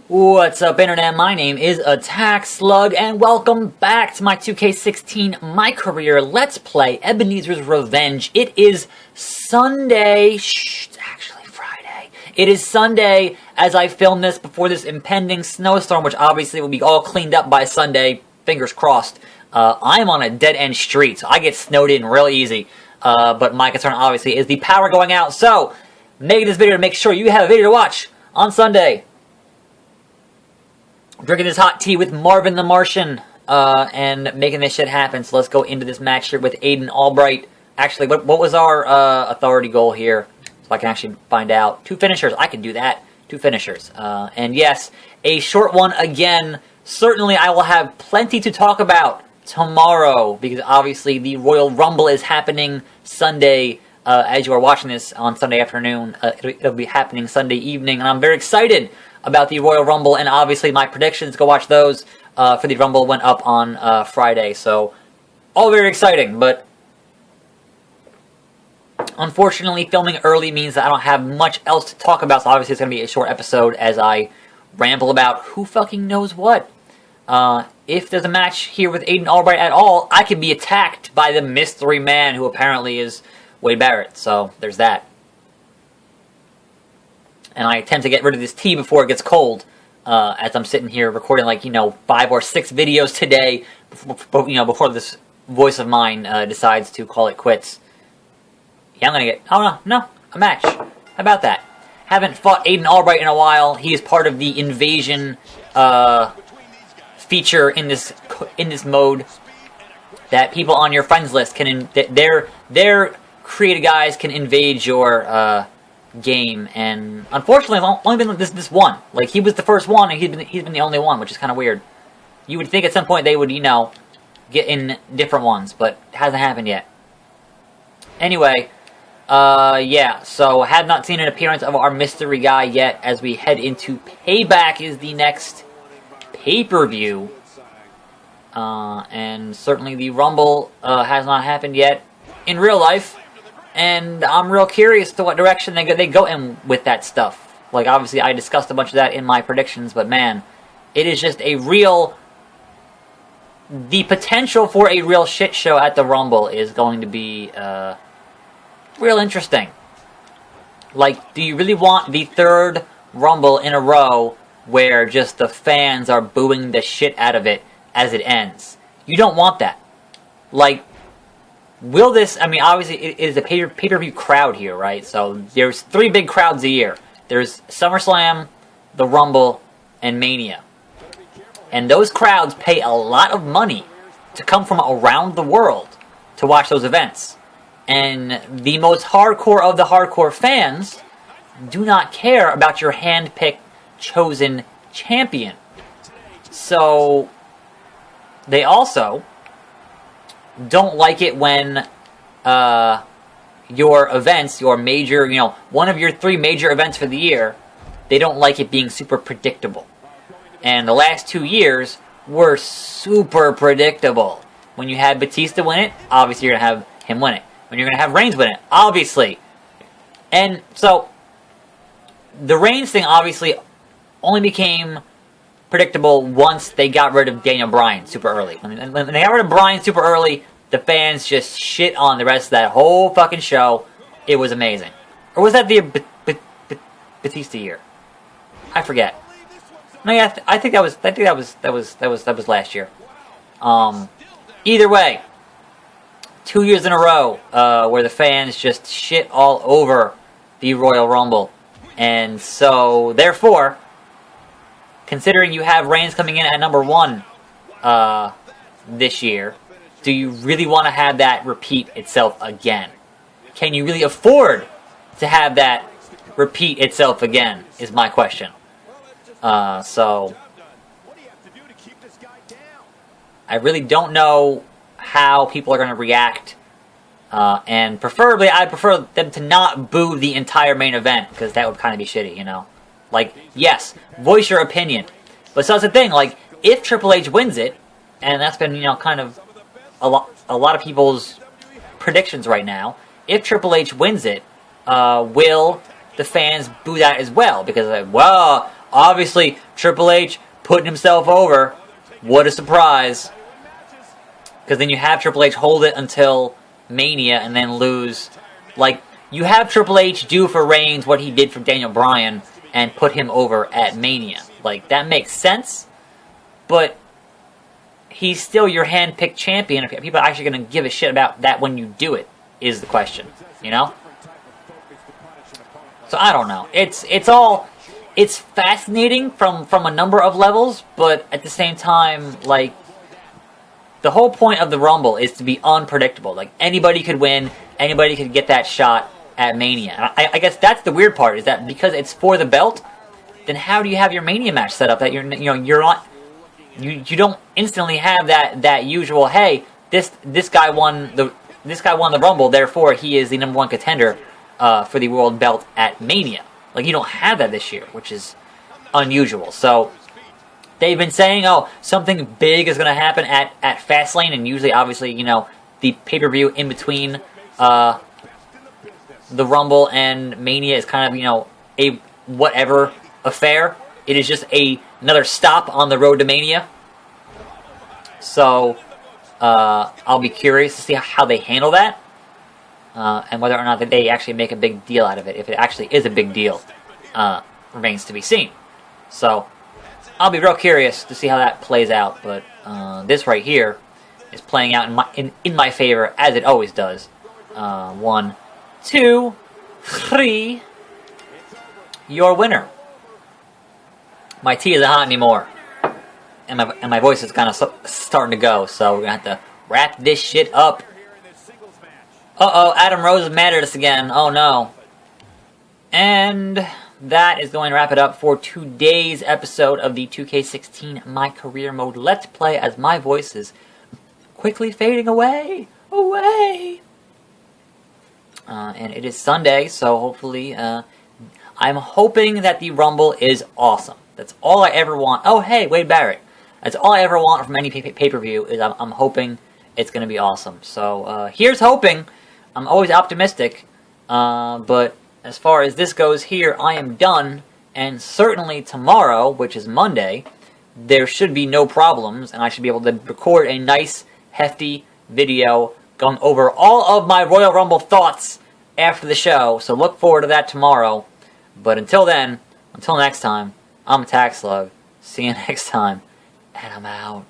What's up, Internet? My name is Attack Slug, and welcome back to my 2K16 My Career Let's Play Ebenezer's Revenge. It is Sunday. It's actually Friday. It is Sunday as I film this before this impending snowstorm, which obviously will be all cleaned up by Sunday. Fingers crossed. I'm on a dead-end street, so I get snowed in real easy. But my concern, obviously, is the power going out. So, making this video to make sure you have a video to watch on Sunday. Drinking this hot tea with Marvin the Martian, and making this shit happen. So let's go into this match here with Aiden Albright. Actually, what was our authority goal here? So I can actually find out. 2 finishers. I can do that. 2 finishers. And yes, a short one again. Certainly I will have plenty to talk about tomorrow, because obviously the Royal Rumble is happening Sunday. As you are watching this on Sunday afternoon, it'll be happening Sunday evening, and I'm very excited about the Royal Rumble, and obviously my predictions, go watch those, for the Rumble went up on Friday, so all very exciting, but unfortunately filming early means that I don't have much else to talk about, so obviously it's going to be a short episode as I ramble about who fucking knows what. If there's a match here with Aiden Albright at all, I could be attacked by the mystery man who apparently is Wade Barrett, so there's that. And I attempt to get rid of this tea before it gets cold, as I'm sitting here recording, like, 5 or 6 videos today, before this voice of mine decides to call it quits. Yeah, I'm gonna get, no, a match. How about that? Haven't fought Aiden Albright in a while. He is part of the invasion feature in this mode that people on your friends list can, their creative guys can invade your game, and unfortunately it's only been this one. Like, he was the first one, and he's been the only one, which is kind of weird. You would think at some point they would, get in different ones, but it hasn't happened yet. Anyway, yeah, so have not seen an appearance of our mystery guy yet, as we head into Payback is the next pay-per-view, and certainly the Rumble has not happened yet in real life. And I'm real curious to what direction they go in with that stuff. Like, obviously, I discussed a bunch of that in my predictions, but man, it is just the potential for a real shit show at the Rumble is going to be, real interesting. Like, do you really want the 3rd Rumble in a row where just the fans are booing the shit out of it as it ends? You don't want that. Like, will this, obviously it is a pay-per-view crowd here, right? So there's 3 big crowds a year. There's SummerSlam, the Rumble, and Mania. And those crowds pay a lot of money to come from around the world to watch those events. And the most hardcore of the hardcore fans do not care about your hand-picked, chosen champion. So they also don't like it when your events, your major, one of your 3 major events for the year, they don't like it being super predictable. And the last 2 years were super predictable. When you had Batista win it, obviously you're going to have him win it. When you're going to have Reigns win it, obviously. And so, the Reigns thing obviously only became predictable once they got rid of Daniel Bryan super early. When they got rid of Bryan super early, the fans just shit on the rest of that whole fucking show. It was amazing. Or was that the Batista year? I forget. No, yeah, I think that was last year. Either way, 2 years in a row where the fans just shit all over the Royal Rumble, and so therefore, considering you have Reigns coming in at number 1 this year, do you really want to have that repeat itself again? Can you really afford to have that repeat itself again, is my question. So, I really don't know how people are going to react, and preferably, I'd prefer them to not boo the entire main event, because that would kind of be shitty, Like, yes, voice your opinion. But so that's the thing, like, if Triple H wins it, and that's been, kind of a lot of people's predictions right now, if Triple H wins it, will the fans boo that as well? Because, like, well, Obviously, Triple H putting himself over. What a surprise. Because then you have Triple H hold it until Mania and then lose. Like, you have Triple H do for Reigns what he did for Daniel Bryan and put him over at Mania. Like, that makes sense. But he's still your hand-picked champion. If people are actually going to give a shit about that when you do it, is the question. You know? So I don't know. It's fascinating from a number of levels, but at the same time, like, the whole point of the Rumble is to be unpredictable. Like, anybody could win, anybody could get that shot at Mania. And I guess that's the weird part, is that because it's for the belt, then how do you have your Mania match set up that you're not, you don't instantly have that usual, hey, this guy won the Rumble, therefore he is the number one contender for the world belt at Mania. Like, you don't have that this year, which is unusual. So they've been saying, oh, something big is going to happen at Fastlane, and usually, obviously, the pay-per-view in between the Rumble and Mania is kind of, a whatever affair. It is just another stop on the road to Mania. So I'll be curious to see how they handle that, and whether or not they actually make a big deal out of it. If it actually is a big deal, remains to be seen. So I'll be real curious to see how that plays out. But this right here is playing out in my favor, as it always does. 1, 2, 3. Your winner. My tea isn't hot anymore, and my voice is kind of starting to go. So we're gonna have to wrap this shit up. Adam Rose is mad at us again. Oh no. And that is going to wrap it up for today's episode of the 2K16 My Career Mode Let's Play, as my voice is quickly fading away. And it is Sunday, so hopefully, I'm hoping that the Rumble is awesome. That's all I ever want. Oh, hey, Wade Barrett. That's all I ever want from any pay-per-view, is I'm hoping it's going to be awesome. So, here's hoping. I'm always optimistic, but as far as this goes here, I am done, and certainly tomorrow, which is Monday, there should be no problems, and I should be able to record a nice, hefty video going over all of my Royal Rumble thoughts after the show, so look forward to that tomorrow. But until then, until next time, I'm Attack Slug. See you next time, and I'm out.